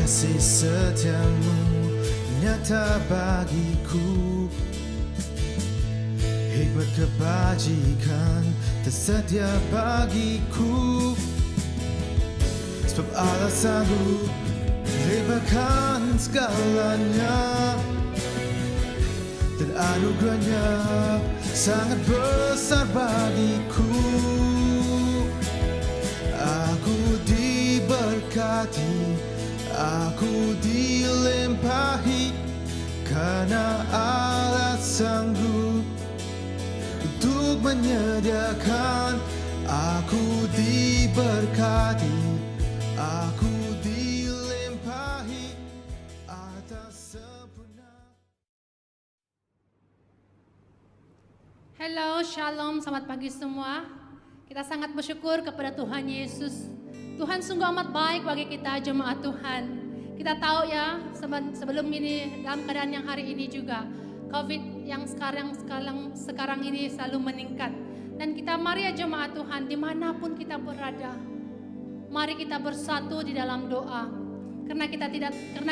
kasih setiamu nyata bagiku, hikmat kebajikan tersedia bagiku. Sebab Allah sanggup lebarkan segalanya, dan anugerahnya sangat besar bagiku. Aku diberkati, aku dilimpahi, karena Allah sanggup untuk menyediakan. Aku diberkati, aku dilimpahi atas sempurna. Hello, shalom, selamat pagi semua. Kita sangat bersyukur kepada Tuhan Yesus. Tuhan sungguh amat baik bagi kita jemaat Tuhan. Kita tahu ya, sebelum ini dalam keadaan yang hari ini juga COVID yang sekarang ini selalu meningkat. Dan kita mari ya jemaat Tuhan, dimanapun kita berada, mari kita bersatu di dalam doa. Karena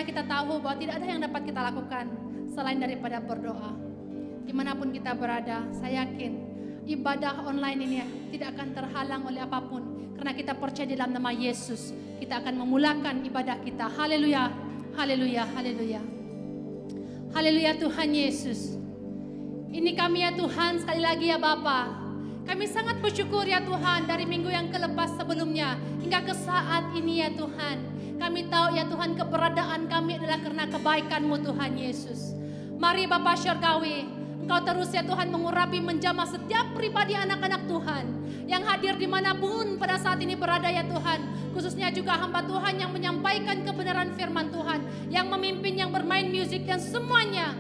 kita tahu bahwa tidak ada yang dapat kita lakukan selain daripada berdoa. Dimanapun kita berada, saya yakin ibadah online ini tidak akan terhalang oleh apapun. Karena kita percaya di dalam nama Yesus, kita akan memulakan ibadah kita. Haleluya, haleluya, haleluya. Haleluya Tuhan Yesus. Ini kami ya Tuhan, sekali lagi ya Bapa. Kami sangat bersyukur ya Tuhan dari minggu yang kelepas sebelumnya hingga ke saat ini ya Tuhan. Kami tahu ya Tuhan keberadaan kami adalah karena kebaikan-Mu Tuhan Yesus. Mari Bapa Syurgawi, Engkau terus ya Tuhan mengurapi menjamah setiap pribadi anak-anak Tuhan yang hadir dimanapun pada saat ini berada ya Tuhan. Khususnya juga hamba Tuhan yang menyampaikan kebenaran firman Tuhan, yang memimpin, yang bermain musik dan semuanya.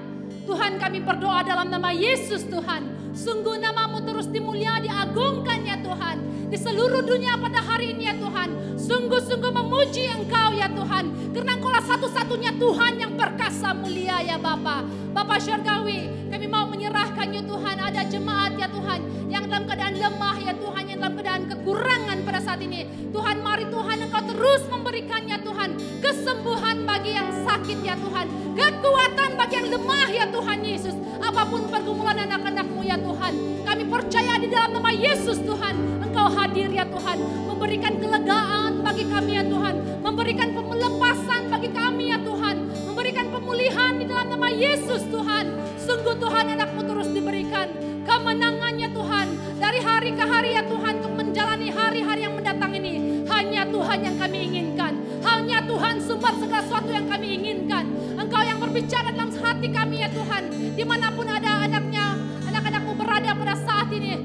Tuhan kami berdoa dalam nama Yesus Tuhan. Sungguh nama-Mu terus dimulia, diagungkan ya Tuhan. Di seluruh dunia pada hari ini ya Tuhan. Sungguh-sungguh memuji Engkau ya Tuhan. Karena Engkaulah satu-satunya Tuhan yang perkasa mulia ya Bapa. Bapa Syurgawi, kami mau menyerahkan ya Tuhan. Ada jemaat ya Tuhan yang dalam keadaan lemah ya Tuhan, yang dalam keadaan kekurangan pada saat ini. Tuhan mari Tuhan Engkau terus memberikan ya Tuhan kesembuhan bagi yang sakit ya Tuhan. Kekuatan bagi yang lemah ya Tuhan Yesus. Apapun pergumulan anak-anak-Mu ya Tuhan, kami percaya di dalam nama Yesus Tuhan, Engkau hadir ya Tuhan, memberikan kelegaan bagi kami ya Tuhan, memberikan pelepasan bagi kami ya Tuhan, memberikan pemulihan di dalam nama Yesus Tuhan. Sungguh Tuhan anak-Mu terus diberikan kemenangannya Tuhan, dari hari ke hari ya Tuhan, untuk menjalani hari-hari yang mendatang ini. Hanya Tuhan yang kami inginkan, hanya Tuhan sumber segala sesuatu yang kami inginkan. Engkau yang berbicara dalam hati kami ya Tuhan, dimanapun ada anak-anak-Mu berada pada saat ini.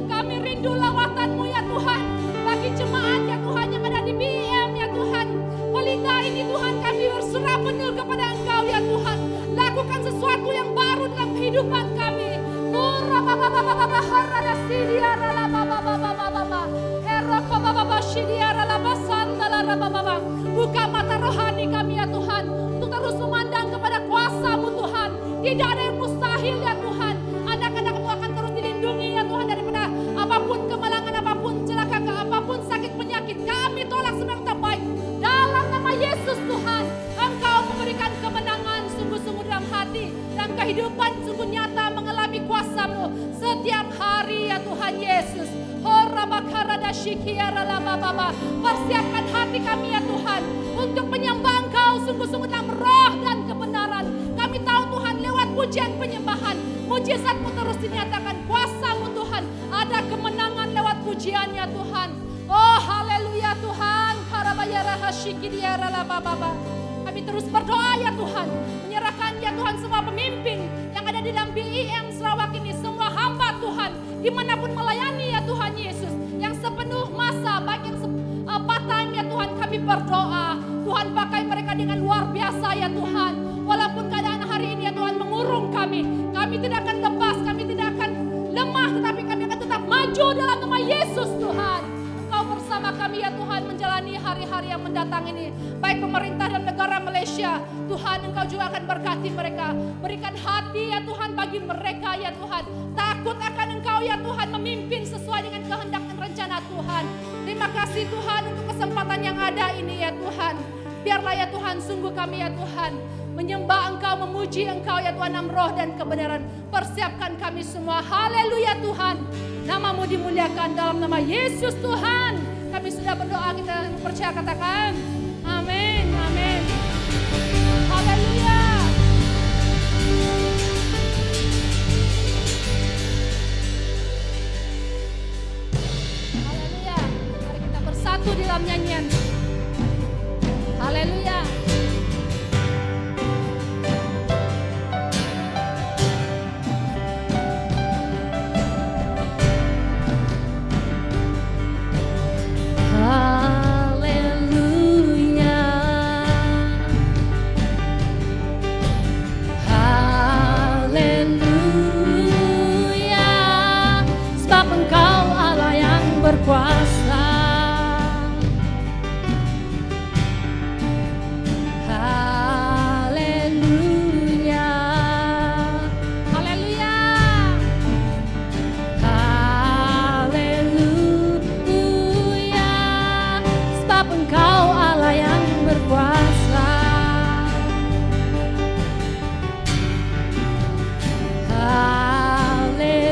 Kami rindu lawatan-Mu ya Tuhan, bagi jemaat ya Tuhan yang ada di BM ya Tuhan. Pelita ini Tuhan kami berserah penuh kepada Engkau ya Tuhan. Lakukan sesuatu yang baru dalam kehidupan kami. Buka mata rohani kami ya Tuhan, untuk terus memandang kepada kuasa-Mu Tuhan. Tidak ada yang mustahil ya Tuhan. Anak-anak-Mu akan terus dilindungi ya Tuhan daripada apapun kemalangan, apapun celaka, apapun sakit penyakit. Kami tolak semua yang tak baik. Dalam nama Yesus Tuhan, Engkau memberikan kemenangan sungguh-sungguh dalam hati, dalam kehidupan sungguh nyata mengalami kuasa-Mu setiap hari ya Tuhan Yesus. Persiapkan hati kami ya Tuhan untuk menyembah Engkau sungguh-sungguh dalam roh dan kebenaran. Kami tahu Tuhan lewat pujian penyembahan, mujizat-Mu terus dinyatakan, kuasa-Mu Tuhan, ada kemenangan lewat pujian ya Tuhan. Oh haleluya Tuhan. Kami terus berdoa ya Tuhan, menyerahkan ya Tuhan semua pemimpin yang ada di dalam BIM Sarawak ini, semua hamba Tuhan dimanapun melayani ya Tuhan Yesus, yang sepenuh masa baik yang part time ya Tuhan. Kami berdoa Tuhan pakai mereka dengan luar biasa ya Tuhan. Walaupun keadaan hari ini ya Tuhan mengurung kami tidak akan lepas, kami tidak akan lemah, tetapi kami akan tetap maju dalam nama Yesus Tuhan. Engkau bersama bersama kami ya Tuhan menjalani hari-hari yang mendatang ini. Baik pemerintah dan negara Malaysia, Tuhan Engkau juga akan berkati mereka. Berikan hati ya Tuhan bagi mereka ya Tuhan. Takut akan Engkau ya Tuhan, memimpin sesuai dengan kehendak dan rencana Tuhan. Terima kasih Tuhan untuk kesempatan yang ada ini ya Tuhan. Biarlah ya Tuhan, sungguh kami ya Tuhan menyembah Engkau, memuji Engkau ya Tuhan dalam roh dan kebenaran. Persiapkan kami semua. Haleluya Tuhan. Namamu dimuliakan dalam nama Yesus Tuhan. Kami sudah berdoa, kita percaya, katakan amin, amin. Haleluya. Haleluya. Mari kita bersatu di dalam nyanyian. Haleluya. Haleluya. Haleluya. Sebab Engkau Allah yang berkuasa. Haleluya. Haleluya. Haleluya. Sebab Engkau Allah yang berkuasa. Haleluya.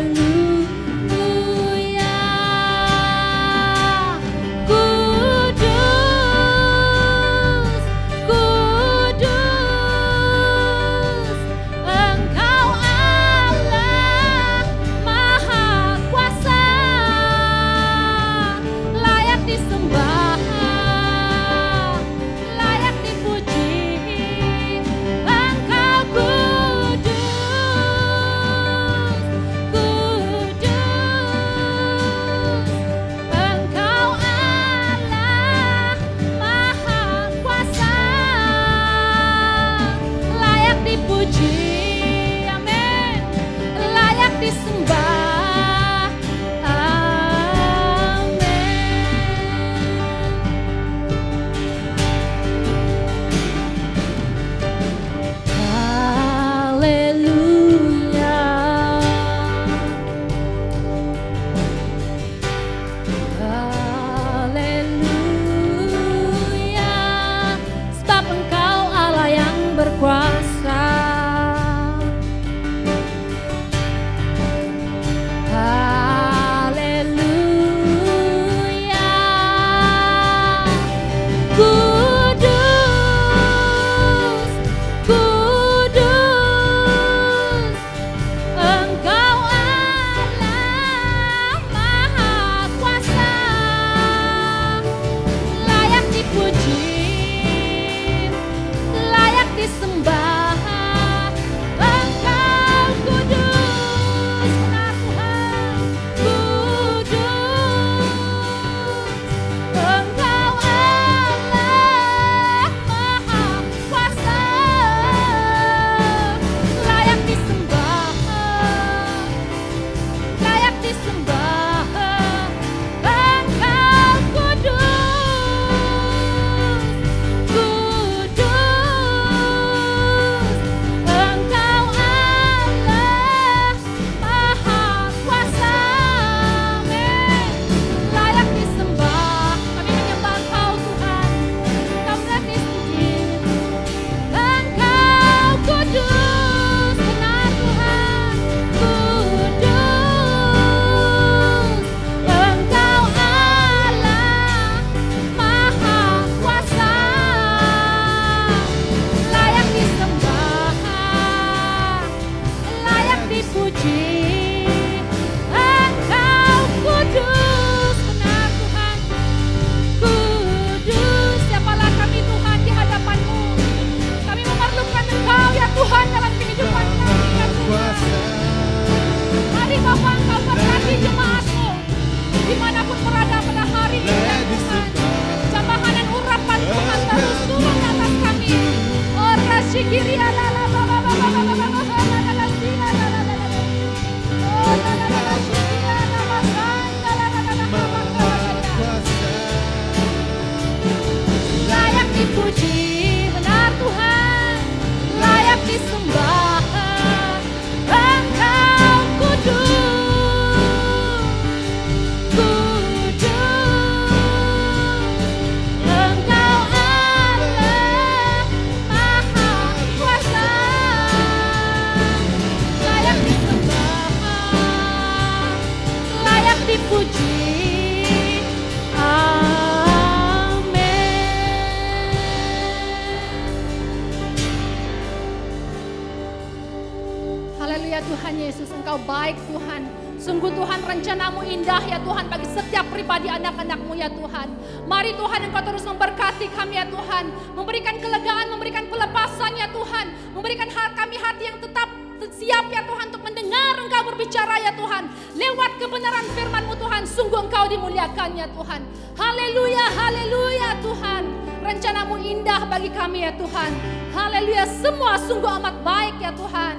Yesus, Engkau baik Tuhan. Sungguh Tuhan, rencana-Mu indah ya Tuhan bagi setiap pribadi anak-anak-Mu ya Tuhan. Mari Tuhan Engkau terus memberkati kami ya Tuhan. Memberikan kelegaan, memberikan pelepasan ya Tuhan. Memberikan kami hati yang tetap siap ya Tuhan untuk mendengar Engkau berbicara ya Tuhan. Lewat kebenaran firman-Mu Tuhan, sungguh Engkau dimuliakan ya Tuhan. Haleluya, haleluya Tuhan. Rencana-Mu indah bagi kami ya Tuhan. Haleluya, semua sungguh amat baik ya Tuhan.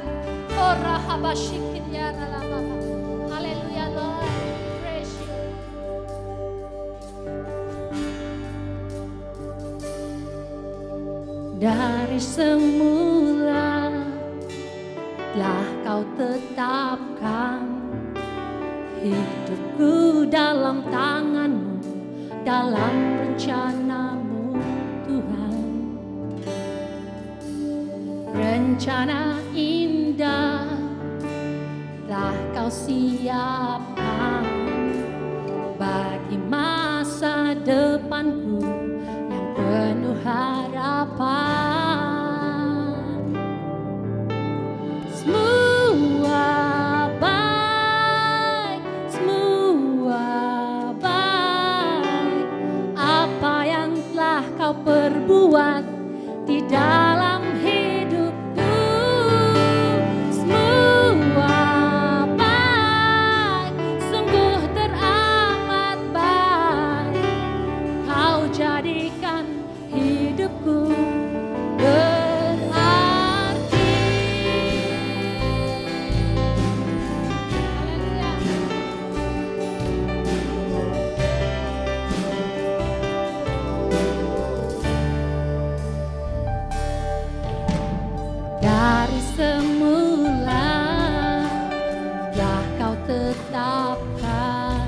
Oh rahabashikin ya ralababa. Haleluya Lord, praise you. Dari semula telah Kau tetapkan hidupku dalam tangan-Mu, dalam rencana-Mu Tuhan. Rencana indah telah Kau siapkan bagi masa depanku yang penuh harapan. Semua baik, semua baik. Apa yang telah Kau perbuat di dalam hidupku, semua baik, sungguh teramat baik. Kau jadikan hidupku berarti. Dari semula telah Kau tetapkan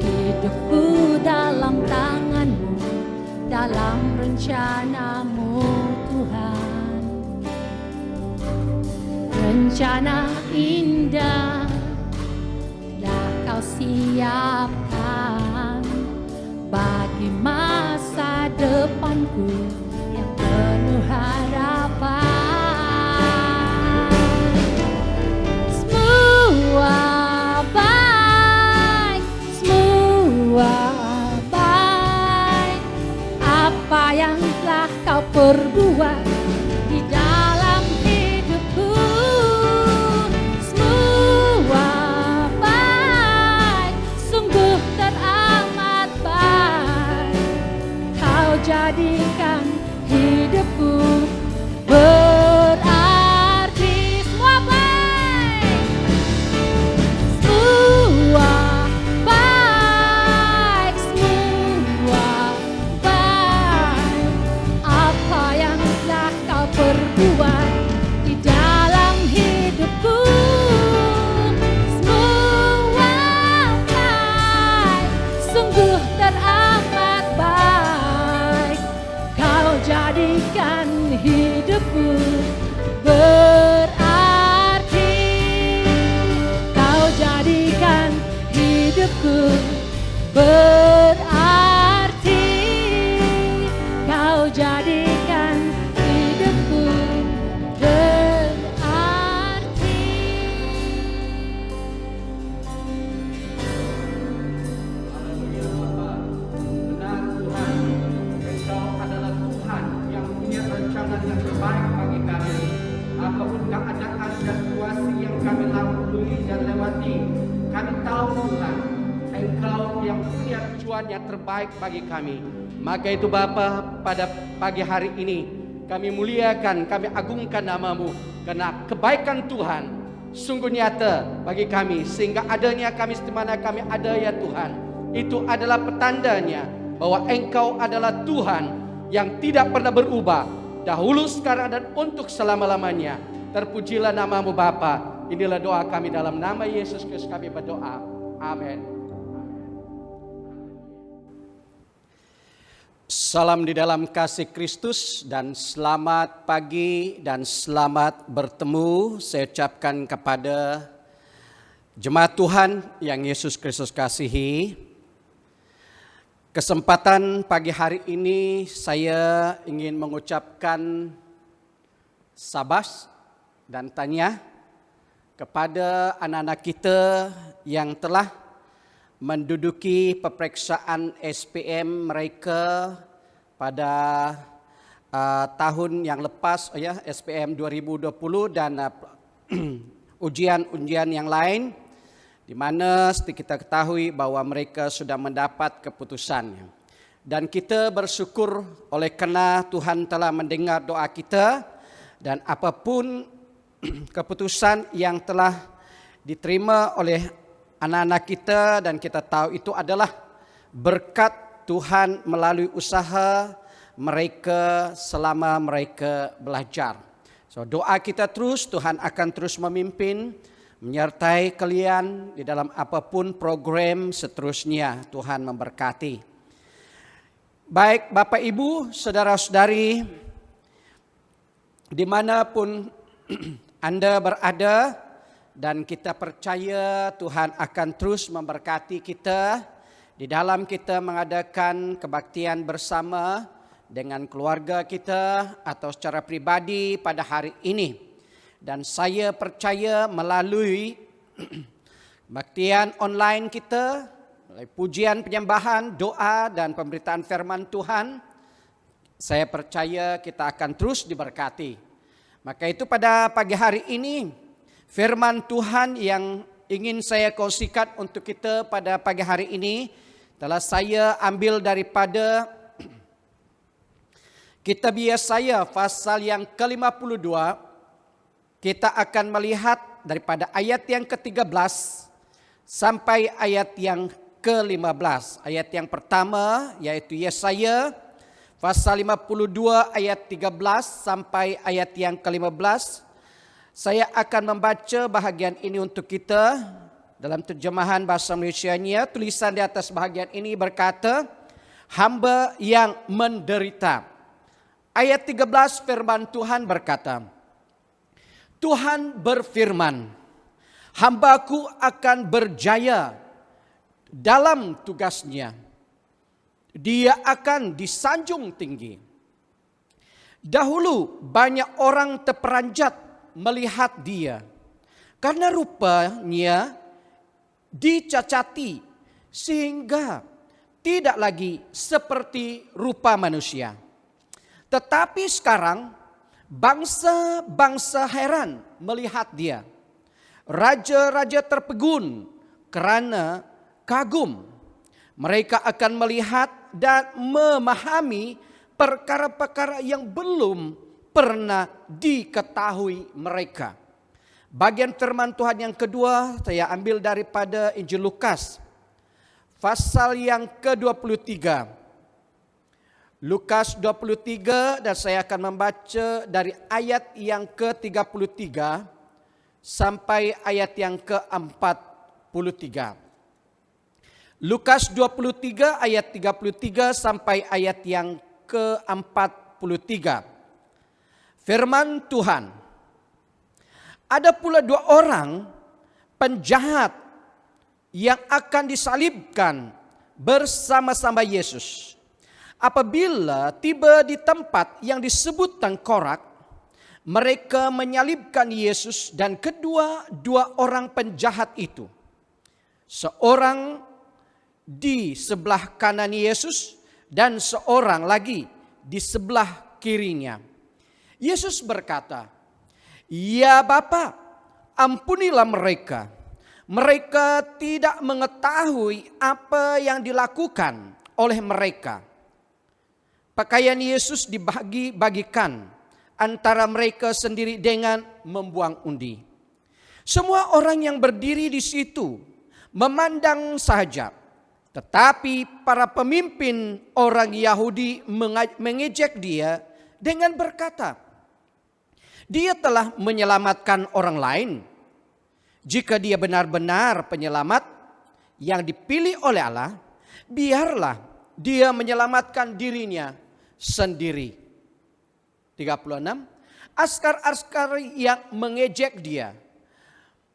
hidupku dalam tangan-Mu, dalam rencana-Mu Tuhan. Rencana indah telah Kau siapkan bagi masa depanku yang penuh harapan. Semua baik, semua baik. Apa yang telah Kau perbuat di dalam hidupku, semua baik, sungguh teramat baik. Kau jadikan hidupku berarti. Semua baik, semua baik, semua baik. Apa yang telah Kau perbuat di dalam hidupku, semua baik, sungguh teramat baik. Kau jadikan hidupku berarti. Kau jadikan hidupku berarti. Kau jadikan hidupku berarti. Benar Tuhan, Engkau adalah Tuhan yang punya rencana yang terbaik bagi kami. Apapun keadaan dan situasi yang kami lalui dan lewati, kami tahu Tuhan, Engkau yang punya tujuan yang terbaik bagi kami. Maka itu Bapa, pada pagi hari ini kami muliakan, kami agungkan nama-Mu, karena kebaikan Tuhan sungguh nyata bagi kami, sehingga adanya kami di mana kami ada ya Tuhan, itu adalah petandanya bahwa Engkau adalah Tuhan yang tidak pernah berubah, dahulu, sekarang, dan untuk selama-lamanya. Terpujilah nama-Mu Bapa. Inilah doa kami dalam nama Yesus Kristus kami berdoa. Amin. Salam di dalam kasih Kristus dan selamat pagi dan selamat bertemu saya ucapkan kepada jemaat Tuhan yang Yesus Kristus kasihi. Kesempatan pagi hari ini saya ingin mengucapkan sabas dan tanya kepada anak-anak kita yang telah menduduki peperiksaan SPM mereka pada tahun yang lepas, SPM 2020 dan ujian-ujian yang lain, di mana kita ketahui bahwa mereka sudah mendapat keputusannya. Dan kita bersyukur oleh kerana Tuhan telah mendengar doa kita, dan apapun keputusan yang telah diterima oleh anak-anak kita, dan kita tahu itu adalah berkat Tuhan melalui usaha mereka selama mereka belajar. So, doa kita terus, Tuhan akan terus memimpin, menyertai kalian di dalam apapun program seterusnya. Tuhan memberkati. Baik Bapak Ibu, saudara-saudari, dimanapun Anda berada, dan kita percaya Tuhan akan terus memberkati kita di dalam kita mengadakan kebaktian bersama dengan keluarga kita atau secara pribadi pada hari ini. Dan saya percaya melalui kebaktian online kita, melalui pujian penyembahan, doa dan pemberitaan firman Tuhan, saya percaya kita akan terus diberkati. Maka itu pada pagi hari ini, firman Tuhan yang ingin saya kongsikan untuk kita pada pagi hari ini telah saya ambil daripada Kitab Yesaya pasal yang ke-52. Kita akan melihat daripada ayat yang ke-13 sampai ayat yang ke-15. Ayat yang pertama yaitu Yesaya pasal 52 ayat 13 sampai ayat yang ke-15. Saya akan membaca bahagian ini untuk kita dalam terjemahan bahasa Malaysianya. Tulisan di atas bahagian ini berkata, hamba yang menderita. Ayat 13 firman Tuhan berkata, Tuhan berfirman, hambaku akan berjaya dalam tugasnya. Dia akan disanjung tinggi. Dahulu banyak orang terperanjat melihat dia, karena rupanya dicacati sehingga tidak lagi seperti rupa manusia. Tetapi sekarang bangsa-bangsa heran melihat dia. Raja-raja terpegun kerana kagum. Mereka akan melihat dan memahami perkara-perkara yang belum pernah diketahui mereka. Bagian firman Tuhan yang kedua saya ambil daripada Injil Lukas pasal yang ke-23. Lukas 23 dan saya akan membaca dari ayat yang ke-33 sampai ayat yang ke-43. Lukas 23 ayat 33 sampai ayat yang ke-43. Firman Tuhan, ada pula dua orang penjahat yang akan disalibkan bersama-sama Yesus. Apabila tiba di tempat yang disebut tengkorak, mereka menyalibkan Yesus dan dua orang penjahat itu. Seorang di sebelah kanan Yesus dan seorang lagi di sebelah kirinya. Yesus berkata, "Ya Bapa, ampunilah mereka. Mereka tidak mengetahui apa yang dilakukan oleh mereka." Pakaian Yesus dibagi-bagikan antara mereka sendiri dengan membuang undi. Semua orang yang berdiri di situ memandang saja. Tetapi para pemimpin orang Yahudi mengejek dia dengan berkata, "Dia telah menyelamatkan orang lain. Jika dia benar-benar penyelamat yang dipilih oleh Allah, biarlah dia menyelamatkan dirinya sendiri." 36. Askar-askar yang mengejek dia,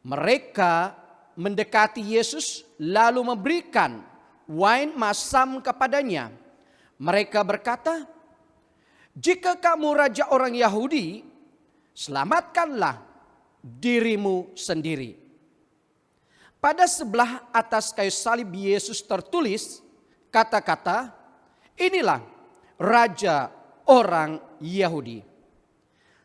mereka mendekati Yesus lalu memberikan wain masam kepadanya. Mereka berkata, "Jika kamu raja orang Yahudi, selamatkanlah dirimu sendiri. Pada sebelah atas kayu salib Yesus tertulis kata-kata, inilah Raja orang Yahudi.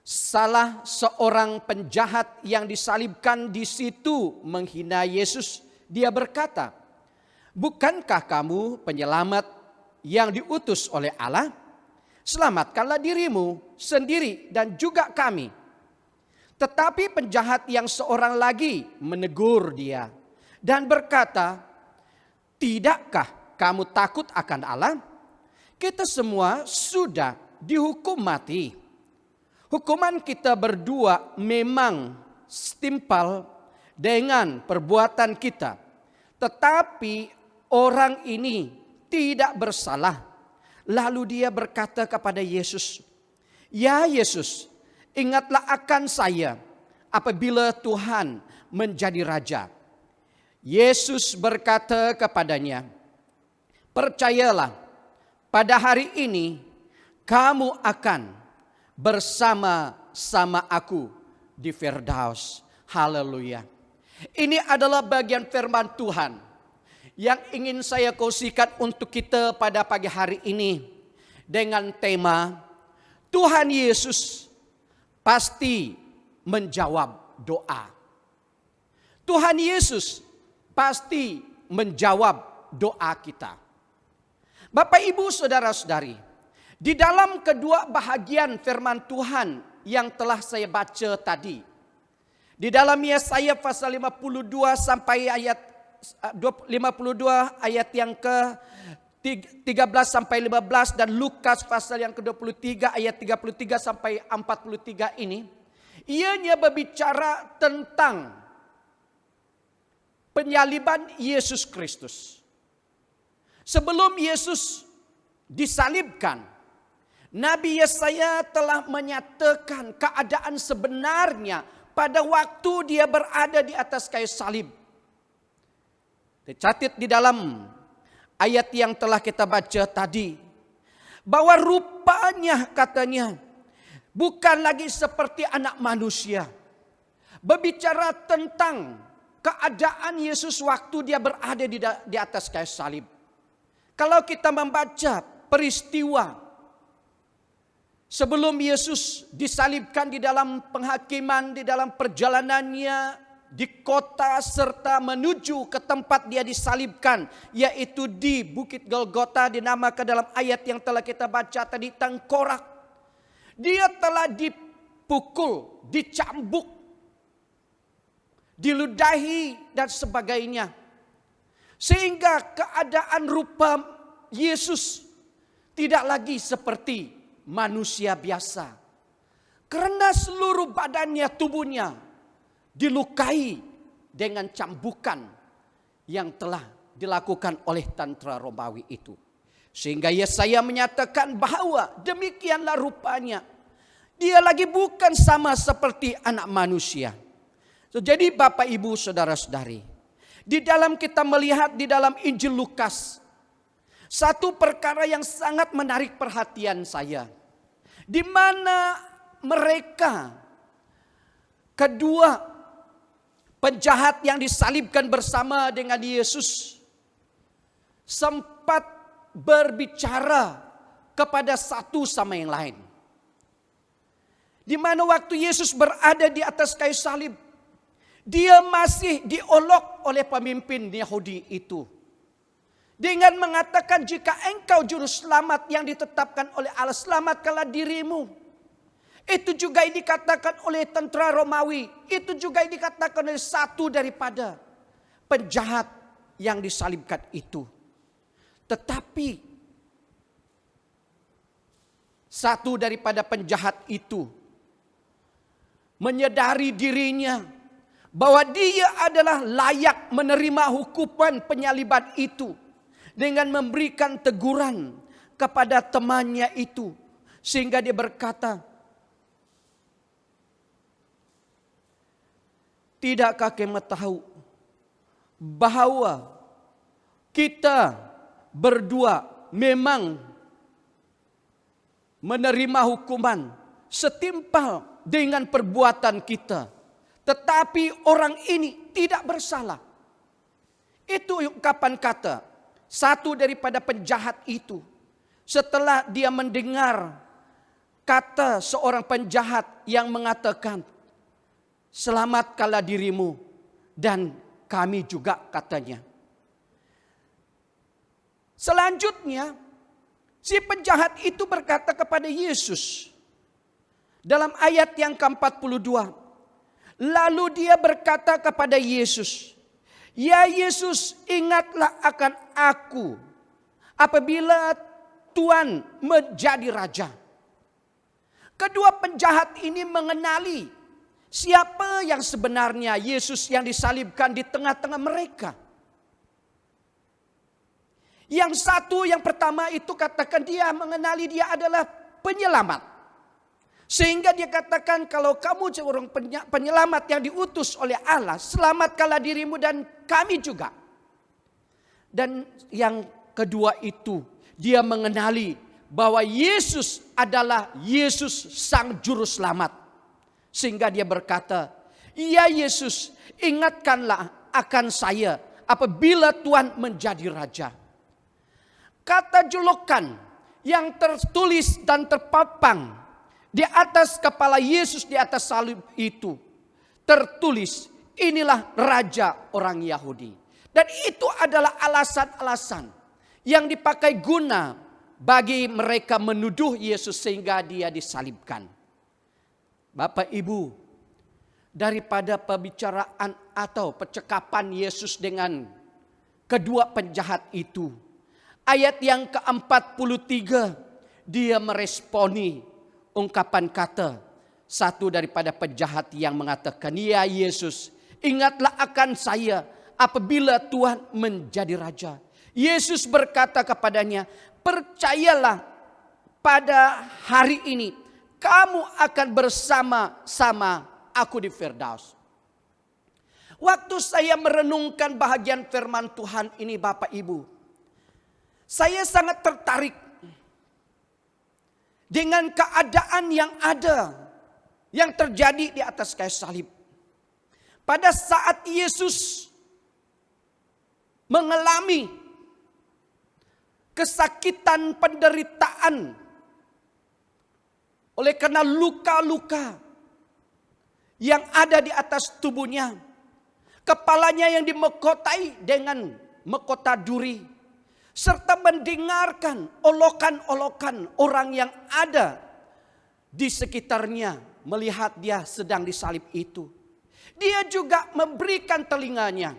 Salah seorang penjahat yang disalibkan di situ menghina Yesus. Dia berkata, bukankah kamu penyelamat yang diutus oleh Allah? Selamatkanlah dirimu sendiri dan juga kami. Tetapi penjahat yang seorang lagi menegur dia dan berkata, tidakkah kamu takut akan Allah? Kita semua sudah dihukum mati. Hukuman kita berdua memang setimpal dengan perbuatan kita. Tetapi orang ini tidak bersalah. Lalu dia berkata kepada Yesus, ya Yesus, ingatlah akan saya apabila Tuhan menjadi Raja. Yesus berkata kepadanya, percayalah, pada hari ini kamu akan bersama-sama aku di Firdaus. Haleluya. Ini adalah bagian firman Tuhan yang ingin saya kongsikan untuk kita pada pagi hari ini dengan tema Tuhan Yesus pasti menjawab doa. Tuhan Yesus pasti menjawab doa kita. Bapak, Ibu, saudara-saudari, di dalam kedua bahagian firman Tuhan yang telah saya baca tadi, di dalam Yesaya pasal 52 sampai ayat 52 ayat yang ke 13 sampai 15 dan Lukas pasal yang ke-23 ayat 33 sampai 43 ini, ianya berbicara tentang penyaliban Yesus Kristus. Sebelum Yesus disalibkan, Nabi Yesaya telah menyatakan keadaan sebenarnya pada waktu dia berada di atas kayu salib. Tercatat di dalam ayat yang telah kita baca tadi, bahwa rupanya katanya bukan lagi seperti anak manusia. Berbicara tentang keadaan Yesus waktu dia berada di atas kayu salib. Kalau kita membaca peristiwa sebelum Yesus disalibkan, di dalam penghakiman, di dalam perjalanannya di kota serta menuju ke tempat dia disalibkan, yaitu di Bukit Golgota, dinamakan dalam ayat yang telah kita baca tadi tengkorak. Dia telah dipukul, dicambuk, diludahi dan sebagainya. Sehingga keadaan rupa Yesus tidak lagi seperti manusia biasa. Karena seluruh badannya, tubuhnya dilukai dengan cambukan yang telah dilakukan oleh tentara Romawi itu. Sehingga Yesaya menyatakan bahwa demikianlah rupanya. Dia lagi bukan sama seperti anak manusia. Jadi Bapak, Ibu, saudara-saudari, di dalam kita melihat di dalam Injil Lukas, satu perkara yang sangat menarik perhatian saya, di mana mereka kedua penjahat yang disalibkan bersama dengan Yesus sempat berbicara kepada satu sama yang lain. Di mana waktu Yesus berada di atas kayu salib, dia masih diolok oleh pemimpin Yahudi itu. Dengan mengatakan, jika engkau juru selamat yang ditetapkan oleh Allah, selamatkanlah dirimu. Itu juga yang dikatakan oleh tentara Romawi. Itu juga yang dikatakan oleh satu daripada penjahat yang disalibkan itu. Tetapi satu daripada penjahat itu menyadari dirinya bahwa dia adalah layak menerima hukuman penyaliban itu, dengan memberikan teguran kepada temannya itu. Sehingga dia berkata, tidakkah kamu tahu bahwa kita berdua memang menerima hukuman setimpal dengan perbuatan kita. tetapi orang ini tidak bersalah. Itu ungkapan kata satu daripada penjahat itu. Setelah dia mendengar kata seorang penjahat yang mengatakan, selamatkanlah dirimu dan kami juga, katanya. Selanjutnya si penjahat itu berkata kepada Yesus dalam ayat yang ke-42. Lalu dia berkata kepada Yesus, "Ya Yesus, ingatlah akan aku apabila Tuhan menjadi raja." Kedua penjahat ini mengenali siapa yang sebenarnya Yesus yang disalibkan di tengah-tengah mereka. Yang satu, yang pertama itu katakan dia mengenali dia adalah penyelamat. Sehingga dia katakan, kalau kamu seorang penyelamat yang diutus oleh Allah, selamatkanlah dirimu dan kami juga. Dan yang kedua itu, dia mengenali bahwa Yesus adalah Yesus Sang Juru Selamat. Sehingga dia berkata, "Ya Yesus, ingatkanlah akan saya apabila Tuhan menjadi raja." Kata julukan yang tertulis dan terpapang di atas kepala Yesus di atas salib itu tertulis, "Inilah Raja orang Yahudi." Dan itu adalah alasan-alasan yang dipakai guna bagi mereka menuduh Yesus sehingga dia disalibkan. Bapak Ibu, daripada pembicaraan atau percakapan Yesus dengan kedua penjahat itu, ayat yang ke-43 dia meresponi ungkapan kata satu daripada penjahat yang mengatakan, "Ya Yesus, ingatlah akan saya apabila Tuhan menjadi raja." Yesus berkata kepadanya, "Percayalah, pada hari ini kamu akan bersama-sama aku di Firdaus." Waktu saya merenungkan bahagian firman Tuhan ini, Bapak Ibu, saya sangat tertarik dengan keadaan yang ada, yang terjadi di atas kayu salib. Pada saat Yesus mengalami kesakitan, penderitaan oleh karena luka-luka yang ada di atas tubuhnya, kepalanya yang dimahkotai dengan mahkota duri, serta mendengarkan olokan-olokan orang yang ada di sekitarnya melihat dia sedang disalib itu. Dia juga memberikan telinganya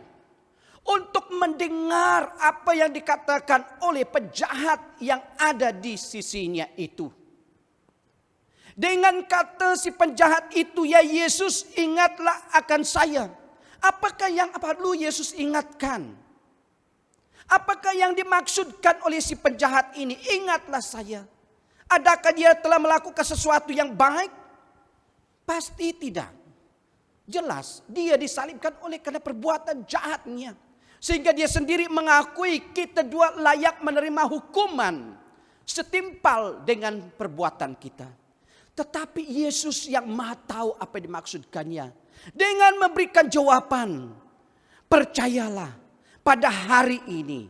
untuk mendengar apa yang dikatakan oleh penjahat yang ada di sisinya itu. Dengan kata si penjahat itu, "Ya Yesus, ingatlah akan saya." Apakah yang perlu Yesus ingatkan? Apakah yang dimaksudkan oleh si penjahat ini? Ingatlah saya. Adakah dia telah melakukan sesuatu yang baik? Pasti tidak. Jelas dia disalibkan oleh karena perbuatan jahatnya. Sehingga dia sendiri mengakui kita dua layak menerima hukuman setimpal dengan perbuatan kita. Tetapi Yesus yang Maha tahu apa yang dimaksudkannya, dengan memberikan jawaban, "Percayalah, pada hari ini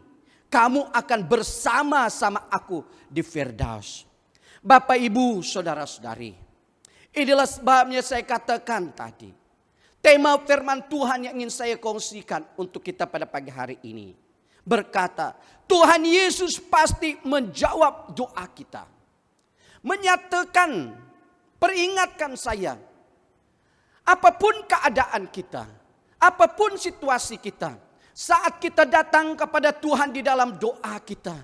kamu akan bersama-sama aku di Firdaus." Bapak, Ibu, saudara-saudari, inilah sebabnya saya katakan tadi, tema firman Tuhan yang ingin saya kongsikan untuk kita pada pagi hari ini berkata, Tuhan Yesus pasti menjawab doa kita. Menyatakan, peringatkan saya, apapun keadaan kita, apapun situasi kita, saat kita datang kepada Tuhan di dalam doa kita,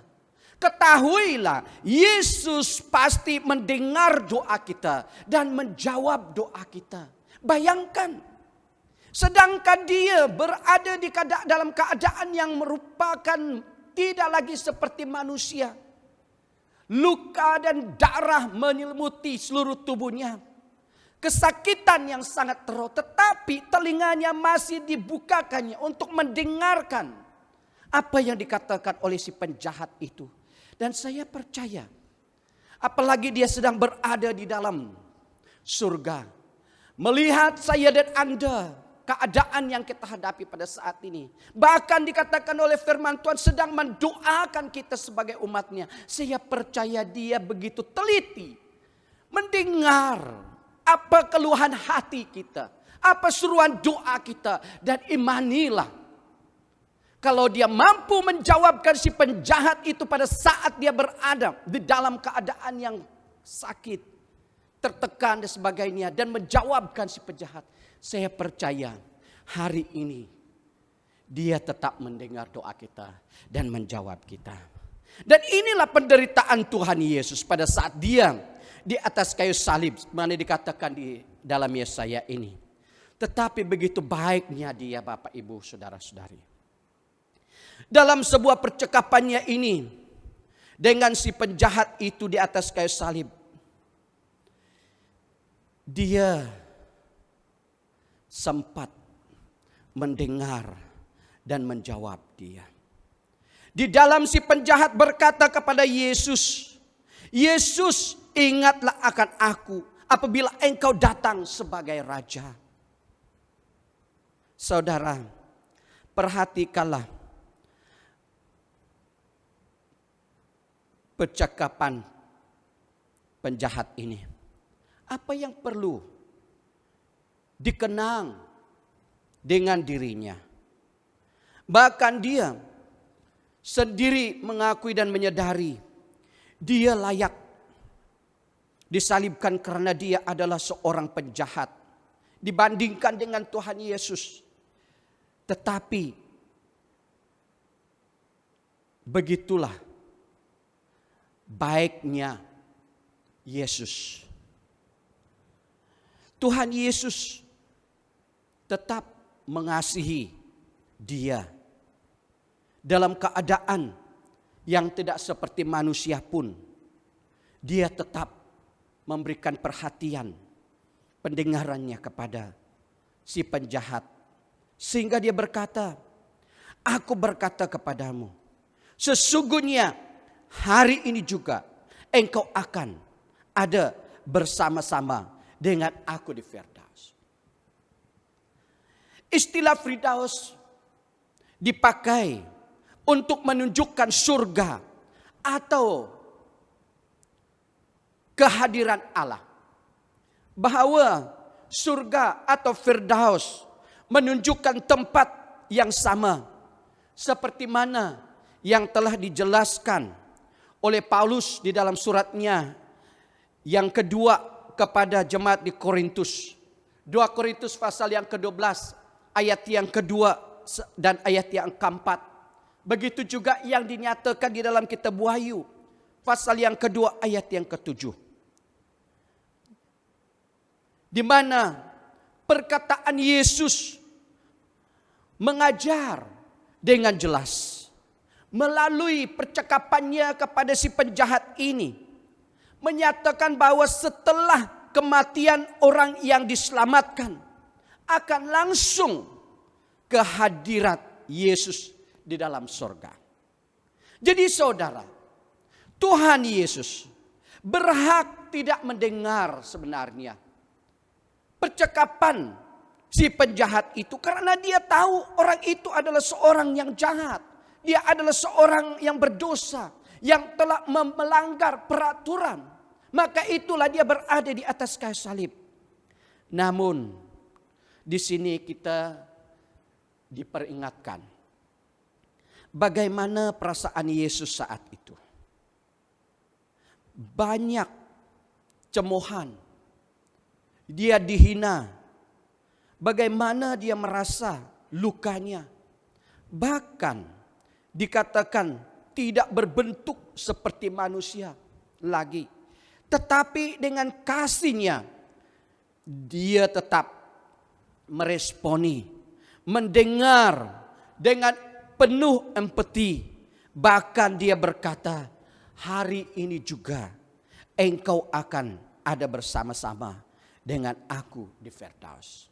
ketahuilah Yesus pasti mendengar doa kita dan menjawab doa kita. Bayangkan, sedangkan dia berada dalam keadaan yang merupakan tidak lagi seperti manusia. Luka dan darah menyelimuti seluruh tubuhnya. Kesakitan yang sangat teruk, tetapi telinganya masih dibukakannya untuk mendengarkan apa yang dikatakan oleh si penjahat itu. Dan saya percaya, apalagi dia sedang berada di dalam surga, melihat saya dan Anda, keadaan yang kita hadapi pada saat ini. Bahkan dikatakan oleh firman Tuhan sedang mendoakan kita sebagai umatnya. Saya percaya dia begitu teliti mendengar apa keluhan hati kita, apa seruan doa kita, dan imanilah. Kalau dia mampu menjawabkan si penjahat itu pada saat dia berada di dalam keadaan yang sakit, tertekan dan sebagainya, dan menjawabkan si penjahat. Saya percaya hari ini dia tetap mendengar doa kita dan menjawab kita. Dan inilah penderitaan Tuhan Yesus pada saat dia di atas kayu salib, mana dikatakan di dalam Yesaya ini. Tetapi begitu baiknya dia, Bapak Ibu Saudara-saudari. Dalam sebuah percakapannya ini dengan si penjahat itu di atas kayu salib, dia sempat mendengar dan menjawab dia. Di dalam si penjahat berkata kepada Yesus, Yesus, ingatlah akan aku apabila engkau datang sebagai raja. Saudara, perhatikanlah percakapan penjahat ini. Apa yang perlu dikenang dengan dirinya. Bahkan dia sendiri mengakui dan menyadari dia layak disalibkan karena dia adalah seorang penjahat dibandingkan dengan Tuhan Yesus. Tetapi begitulah baiknya Yesus. Tuhan Yesus tetap mengasihi dia dalam keadaan yang tidak seperti manusia pun. Dia tetap memberikan perhatian pendengarannya kepada si penjahat. Sehingga dia berkata, aku berkata kepadamu, sesungguhnya hari ini juga engkau akan ada bersama-sama dengan aku di Firdaus. Istilah Firdaus dipakai untuk menunjukkan surga atau kehadiran Allah. Bahwa surga atau Firdaus menunjukkan tempat yang sama seperti mana yang telah dijelaskan oleh Paulus di dalam suratnya yang kedua kepada jemaat di Korintus. 2 Korintus pasal yang ke-12 ayat yang kedua dan ayat yang keempat. Begitu juga yang dinyatakan di dalam kitab Wahyu pasal yang kedua ayat yang ke-7. Di mana perkataan Yesus mengajar dengan jelas melalui percakapannya kepada si penjahat ini, menyatakan bahwa setelah kematian orang yang diselamatkan akan langsung ke hadirat Yesus di dalam surga. Jadi saudara, Tuhan Yesus berhak tidak mendengar sebenarnya percakapan si penjahat itu karena dia tahu orang itu adalah seorang yang jahat. Dia adalah seorang yang berdosa, yang telah melanggar peraturan. Maka itulah dia berada di atas kayu salib. Namun di sini kita diperingatkan bagaimana perasaan Yesus saat itu. Banyak cemoohan. Dia dihina. Bagaimana dia merasa lukanya. Bahkan dikatakan tidak berbentuk seperti manusia lagi. Tetapi dengan kasihnya dia tetap meresponi, mendengar dengan penuh empati. Bahkan dia berkata, hari ini juga engkau akan ada bersama-sama dengan aku di Firdaus.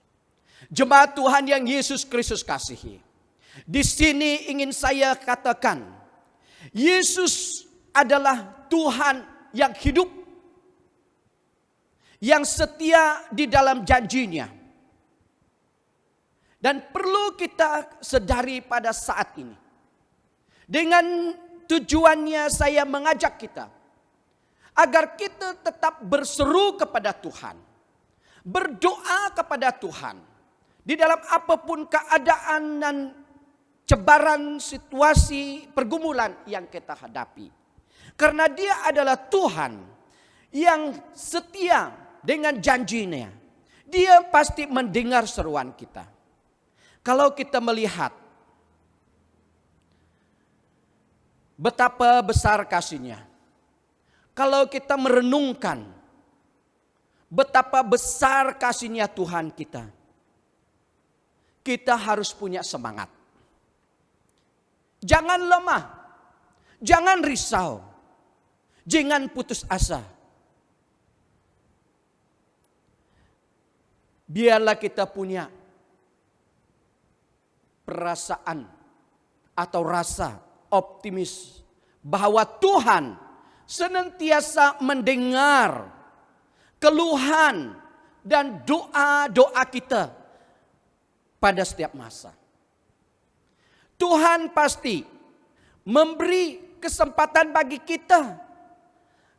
Jemaat Tuhan yang Yesus Kristus kasihi. Di sini ingin saya katakan, Yesus adalah Tuhan yang hidup. yang setia di dalam janjinya. Dan perlu kita sadari pada saat ini. Dengan tujuannya saya mengajak kita agar kita tetap berseru kepada Tuhan. Berdoa kepada Tuhan. Di dalam apapun keadaan dan cebaran situasi pergumulan yang kita hadapi. Karena Dia adalah Tuhan yang setia dengan janjinya. Dia pasti mendengar seruan kita. Kalau kita melihat betapa besar kasih-Nya. Kalau kita merenungkan betapa besar kasih-Nya Tuhan kita. Kita harus punya semangat. Jangan lemah. Jangan risau. Jangan putus asa. Biarlah kita punya perasaan atau rasa optimis bahwa Tuhan senantiasa mendengar keluhan dan doa-doa kita pada setiap masa. Tuhan pasti memberi kesempatan bagi kita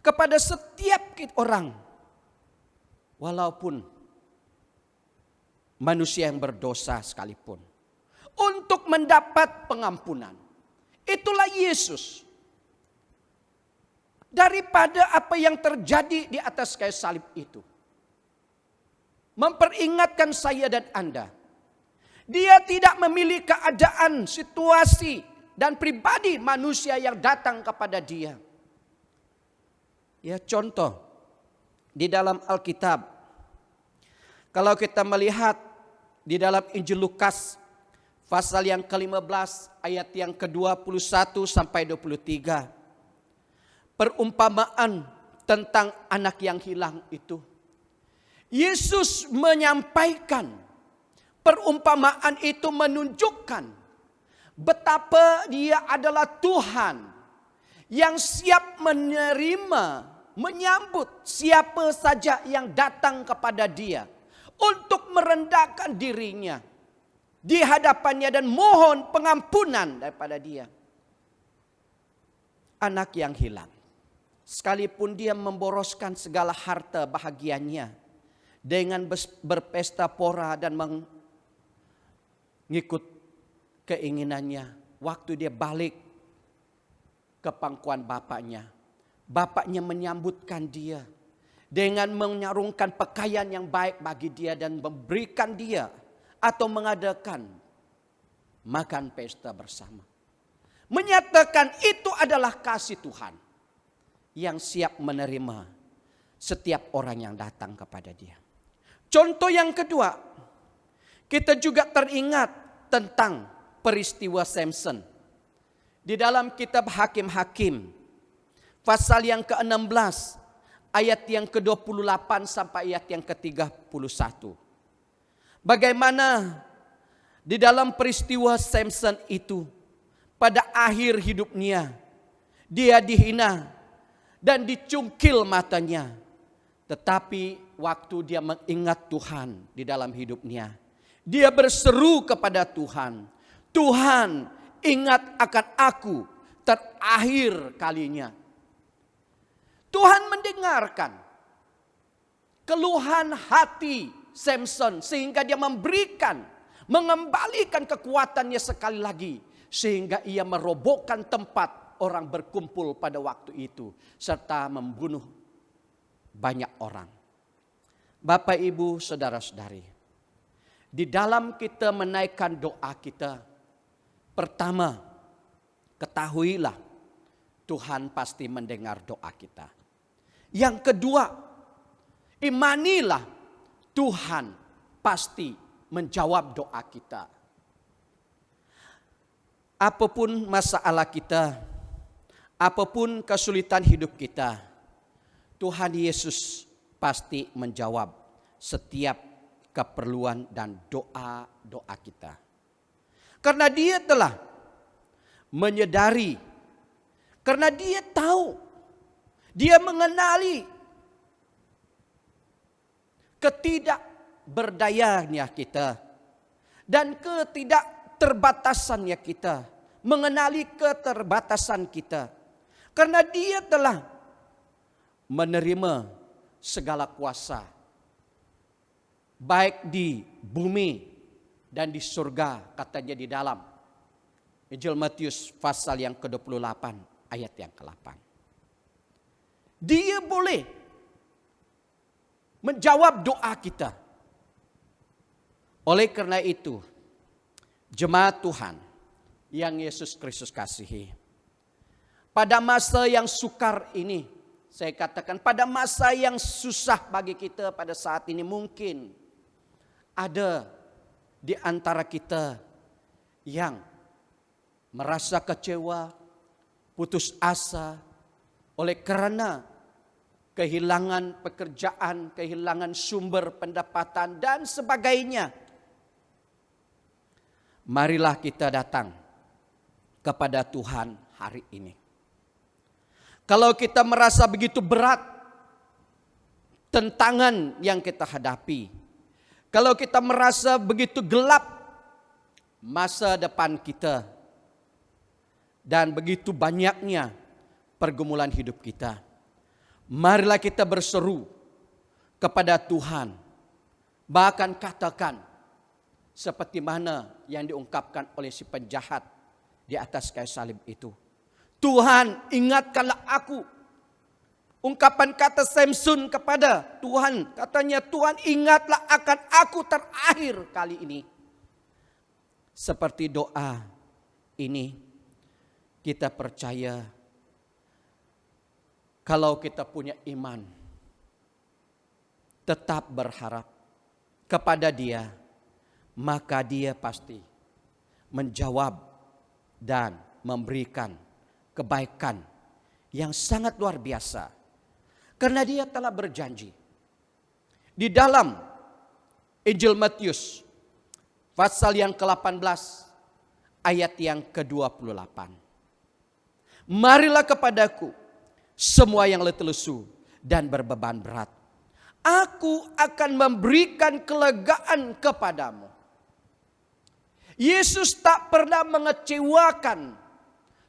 kepada setiap orang. Walaupun manusia yang berdosa sekalipun. Untuk mendapat pengampunan. Itulah Yesus. Daripada apa yang terjadi di atas kayu salib itu. Memperingatkan saya dan Anda. Dia tidak memilih keadaan, situasi, dan pribadi manusia yang datang kepada Dia. Ya, contoh di dalam Alkitab. Kalau kita melihat di dalam Injil Lukas pasal yang ke-15 ayat yang ke-21 sampai 23. Perumpamaan tentang anak yang hilang itu. Yesus menyampaikan perumpamaan itu menunjukkan betapa Dia adalah Tuhan yang siap menerima, menyambut siapa saja yang datang kepada Dia untuk merendahkan dirinya di hadapannya dan mohon pengampunan daripada Dia. Anak yang hilang, sekalipun dia memboroskan segala harta bahagianya dengan berpesta pora dan ngikut keinginannya. Waktu dia balik ke pangkuan bapaknya. Bapaknya menyambutkan dia. Dengan menyarungkan pakaian yang baik bagi dia. Dan memberikan dia. Atau mengadakan makan pesta bersama. Menyatakan itu adalah kasih Tuhan. Yang siap menerima setiap orang yang datang kepada dia. Contoh yang kedua. Kita juga teringat tentang peristiwa Samson. Di dalam kitab Hakim-Hakim. Pasal yang ke-16. Ayat yang ke-28 sampai ayat yang ke-31. Bagaimana di dalam peristiwa Samson itu. Pada akhir hidupnya. Dia dihina. Dan dicungkil matanya. Tetapi waktu dia mengingat Tuhan di dalam hidupnya. Dia berseru kepada Tuhan. Tuhan, ingat akan aku terakhir kalinya. Tuhan mendengarkan keluhan hati Samson. Sehingga dia mengembalikan kekuatannya sekali lagi. Sehingga ia merobohkan tempat orang berkumpul pada waktu itu. Serta membunuh banyak orang. Bapak, Ibu, saudara-saudari. Di dalam kita menaikkan doa kita, pertama, ketahuilah Tuhan pasti mendengar doa kita. Yang kedua, imanilah Tuhan pasti menjawab doa kita. Apapun masalah kita, apapun kesulitan hidup kita, Tuhan Yesus pasti menjawab setiap keperluan dan doa-doa kita. Karena Dia telah menyadari, karena Dia tahu, Dia mengenali ketidakberdayanya kita, dan ketidakterbatasannya kita, mengenali keterbatasan kita. Karena Dia telah menerima segala kuasa, baik di bumi dan di surga, katanya di dalam Injil Matius pasal yang ke-28 ayat yang ke-8. Dia boleh menjawab doa kita. Oleh karena itu, jemaat Tuhan yang Yesus Kristus kasihi, pada masa yang sukar ini, saya katakan pada masa yang susah bagi kita pada saat ini, mungkin ada di antara kita yang merasa kecewa, putus asa oleh karena kehilangan pekerjaan, kehilangan sumber pendapatan dan sebagainya. Marilah kita datang kepada Tuhan hari ini. Kalau kita merasa begitu berat tantangan yang kita hadapi, kalau kita merasa begitu gelap masa depan kita, dan begitu banyaknya pergumulan hidup kita, marilah kita berseru kepada Tuhan. Bahkan katakan seperti mana yang diungkapkan oleh si penjahat di atas kayu salib itu. Tuhan, ingatkanlah aku. Ungkapan kata Samson kepada Tuhan, katanya, Tuhan, ingatlah akan aku terakhir kali ini. Seperti doa ini, kita percaya kalau kita punya iman, tetap berharap kepada Dia, maka Dia pasti menjawab dan memberikan kebaikan yang sangat luar biasa. Karena Dia telah berjanji di dalam Injil Matius pasal yang ke-18 ayat yang ke-28. Marilah kepadaku semua yang letih lesu dan berbeban berat, aku akan memberikan kelegaan kepadamu. Yesus tak pernah mengecewakan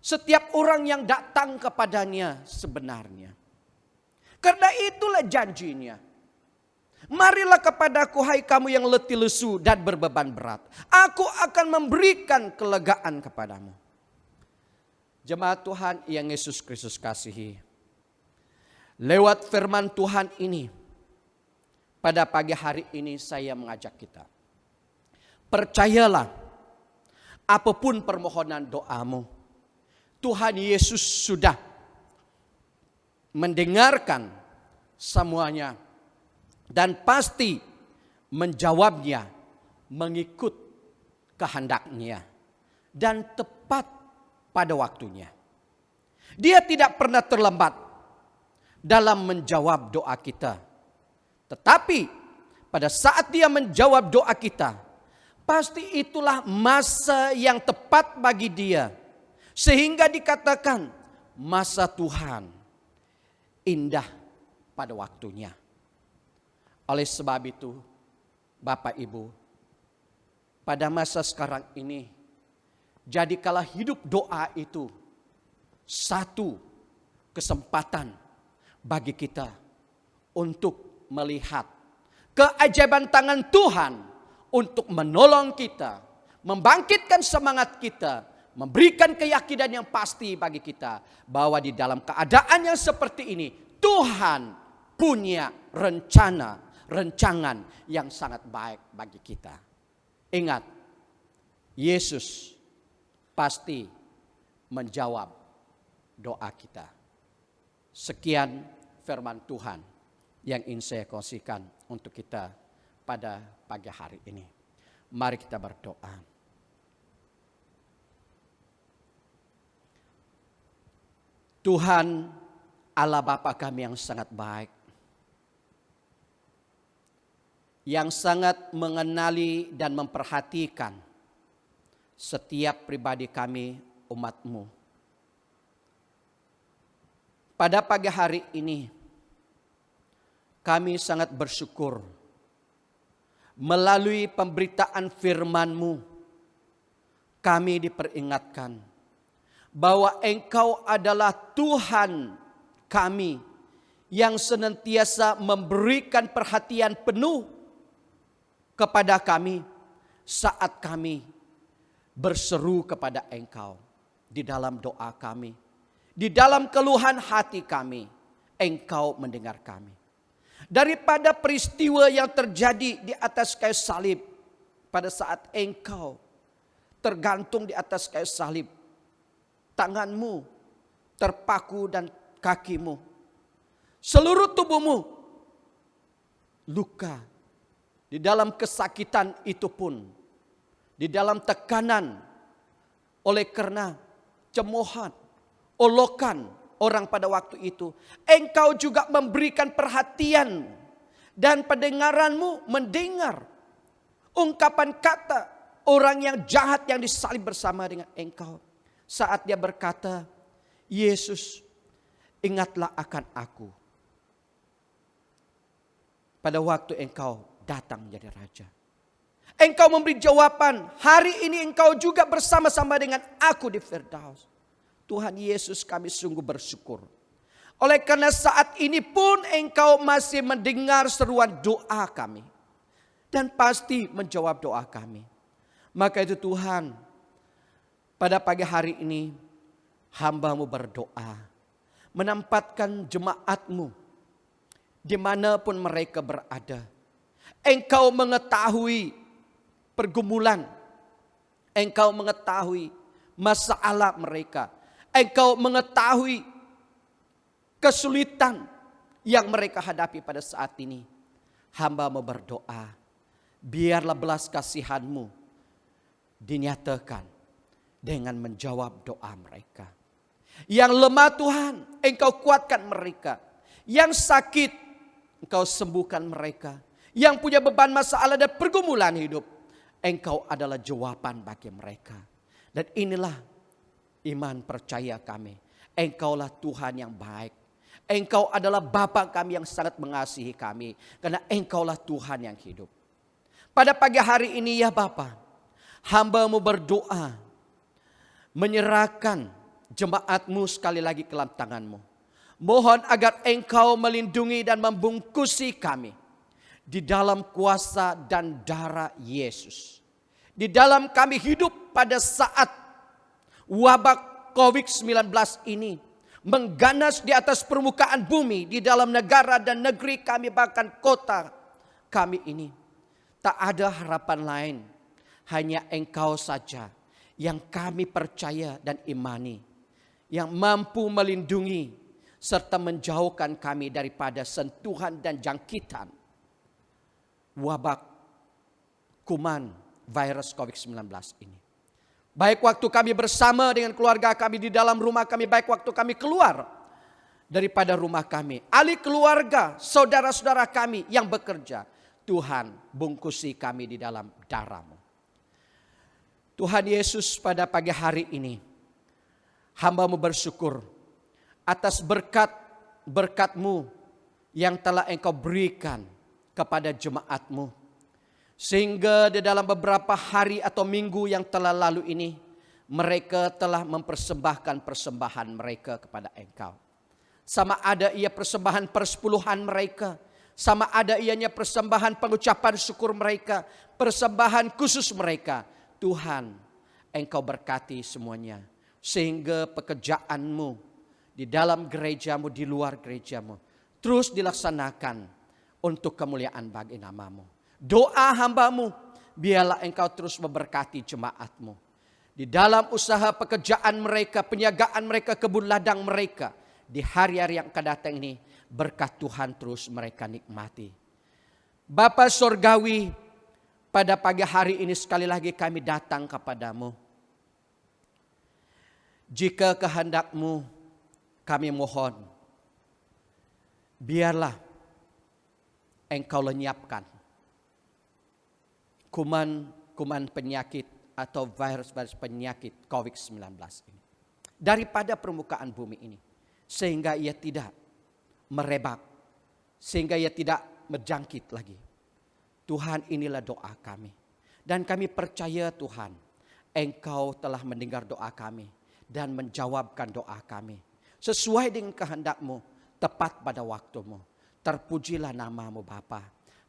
setiap orang yang datang kepadanya sebenarnya. Karena itulah janjinya. Marilah kepadaku hai kamu yang letih lesu dan berbeban berat, aku akan memberikan kelegaan kepadamu. Jemaat Tuhan yang Yesus Kristus kasihi, lewat firman Tuhan ini, pada pagi hari ini saya mengajak kita, percayalah apapun permohonan doamu, Tuhan Yesus sudah mendengarkan semuanya dan pasti menjawabnya mengikut kehendaknya dan tepat pada waktunya. Dia tidak pernah terlambat dalam menjawab doa kita. Tetapi pada saat Dia menjawab doa kita, pasti itulah masa yang tepat bagi Dia. Sehingga dikatakan masa Tuhan indah pada waktunya. Oleh sebab itu, Bapak Ibu, pada masa sekarang ini, jadikanlah hidup doa itu satu kesempatan bagi kita untuk melihat keajaiban tangan Tuhan untuk menolong kita, membangkitkan semangat kita, memberikan keyakinan yang pasti bagi kita bahwa di dalam keadaan yang seperti ini Tuhan punya rancangan yang sangat baik bagi kita. Ingat, Yesus pasti menjawab doa kita. Sekian firman Tuhan yang ingin saya kongsikan untuk kita pada pagi hari ini. Mari kita berdoa. Tuhan Allah Bapa kami yang sangat baik, yang sangat mengenali dan memperhatikan setiap pribadi kami umat-Mu. Pada pagi hari ini kami sangat bersyukur melalui pemberitaan firman-Mu, kami diperingatkan bahwa Engkau adalah Tuhan kami yang senantiasa memberikan perhatian penuh kepada kami saat kami berseru kepada Engkau di dalam doa kami, di dalam keluhan hati kami. Engkau mendengar kami. Daripada peristiwa yang terjadi di atas kayu salib pada saat Engkau tergantung di atas kayu salib, tanganmu terpaku dan kakimu, seluruh tubuhmu luka. Di dalam kesakitan itu pun, di dalam tekanan oleh karena cemoohan, olokan orang pada waktu itu, Engkau juga memberikan perhatian dan pendengaranmu mendengar ungkapan kata orang yang jahat yang disalib bersama dengan Engkau. Saat dia berkata, Yesus, ingatlah akan aku pada waktu Engkau datang menjadi Raja. Engkau memberi jawaban, hari ini Engkau juga bersama-sama dengan aku di Firdaus. Tuhan Yesus, kami sungguh bersyukur. Oleh karena saat ini pun Engkau masih mendengar seruan doa kami. Dan pasti menjawab doa kami. Maka itu Tuhan, pada pagi hari ini hamba-Mu berdoa. Menempatkan jemaat-Mu dimanapun mereka berada. Engkau mengetahui pergumulan. Engkau mengetahui masalah mereka. Engkau mengetahui kesulitan yang mereka hadapi pada saat ini. Hamba-Mu berdoa, biarlah belas kasihan-Mu dinyatakan dengan menjawab doa mereka. Yang lemah Tuhan, Engkau kuatkan mereka. Yang sakit, Engkau sembuhkan mereka. Yang punya beban masalah dan pergumulan hidup, Engkau adalah jawaban bagi mereka. Dan inilah iman percaya kami. Engkaulah Tuhan yang baik. Engkau adalah Bapa kami yang sangat mengasihi kami. Karena Engkaulah Tuhan yang hidup. Pada pagi hari ini ya Bapa, hamba-Mu berdoa, menyerahkan jemaat-Mu sekali lagi ke dalam tangan-Mu. Mohon agar Engkau melindungi dan membungkusi kami di dalam kuasa dan darah Yesus. Di dalam kami hidup pada saat wabah COVID-19 ini mengganas di atas permukaan bumi, di dalam negara dan negeri kami, bahkan kota kami ini. Tak ada harapan lain, hanya Engkau saja yang kami percaya dan imani, yang mampu melindungi serta menjauhkan kami daripada sentuhan dan jangkitan wabah kuman virus COVID-19 ini. Baik waktu kami bersama dengan keluarga kami di dalam rumah kami, baik waktu kami keluar daripada rumah kami, ahli keluarga, saudara-saudara kami yang bekerja, Tuhan bungkusi kami di dalam darah-Mu. Tuhan Yesus, pada pagi hari ini hamba-Mu bersyukur atas berkat-Mu yang telah Engkau berikan kepada jemaat-Mu. Sehingga di dalam beberapa hari atau minggu yang telah lalu ini, mereka telah mempersembahkan persembahan mereka kepada Engkau. Sama ada ia persembahan persepuluhan mereka, sama ada ianya persembahan pengucapan syukur mereka, persembahan khusus mereka. Tuhan, Engkau berkati semuanya. Sehingga pekerjaan-Mu di dalam gereja-Mu, di luar gereja-Mu, terus dilaksanakan untuk kemuliaan bagi nama-Mu. Doa hamba-Mu, biarlah Engkau terus memberkati jemaat-Mu. Di dalam usaha pekerjaan mereka, penyagaan mereka, kebun ladang mereka. Di hari-hari yang akan datang ini, berkat Tuhan terus mereka nikmati. Bapa Surgawi, pada pagi hari ini sekali lagi kami datang kepadamu. Jika kehendak-Mu, kami mohon, biarlah Engkau lenyapkan kuman penyakit atau virus-virus penyakit COVID-19 ini daripada permukaan bumi ini, sehingga ia tidak merebak, sehingga ia tidak menjangkit lagi. Tuhan, inilah doa kami. Dan kami percaya Tuhan, Engkau telah mendengar doa kami dan menjawabkan doa kami. Sesuai dengan kehendak-Mu, tepat pada waktu-Mu. Terpujilah nama-Mu Bapa.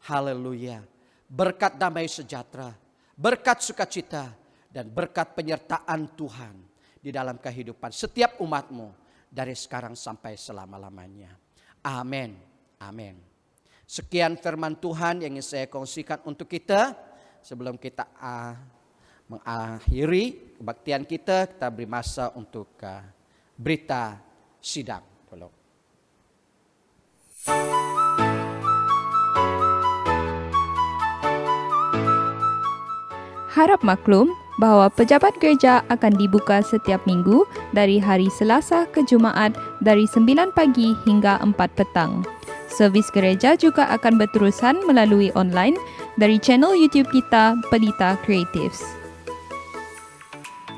Haleluya. Berkat damai sejahtera, berkat sukacita, dan berkat penyertaan Tuhan di dalam kehidupan setiap umat-Mu dari sekarang sampai selama-lamanya. Amin. Amin. Sekian firman Tuhan yang ingin saya kongsikan untuk kita. Sebelum kita mengakhiri kebaktian kita beri masa untuk berita sidang dulu. Harap maklum bahawa pejabat gereja akan dibuka setiap minggu dari hari Selasa ke Jumaat dari 9 pagi hingga 4 petang. Servis gereja juga akan berterusan melalui online dari channel YouTube kita Pelita Creatives.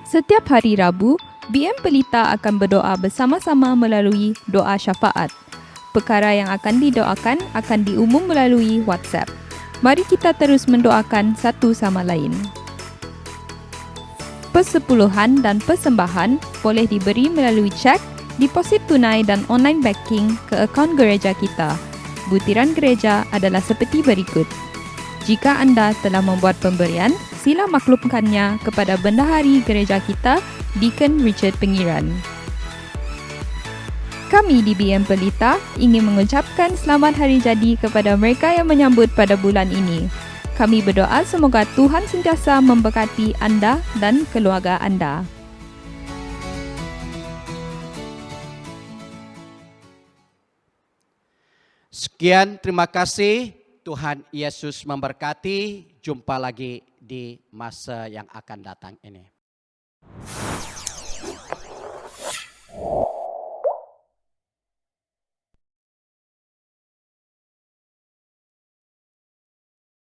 Setiap hari Rabu, BM Pelita akan berdoa bersama-sama melalui doa syafaat. Perkara yang akan didoakan akan diumum melalui WhatsApp. Mari kita terus mendoakan satu sama lain. Persepuluhan dan persembahan boleh diberi melalui cek, deposit tunai dan online banking ke akaun gereja kita. Butiran gereja adalah seperti berikut. Jika anda telah membuat pemberian, sila maklumkannya kepada bendahari gereja kita, Deacon Richard Pengiran. Kami di BM Pelita ingin mengucapkan selamat hari jadi kepada mereka yang menyambut pada bulan ini. Kami berdoa semoga Tuhan sentiasa memberkati anda dan keluarga anda. Sekian, terima kasih. Tuhan Yesus memberkati. Jumpa lagi di masa yang akan datang ini.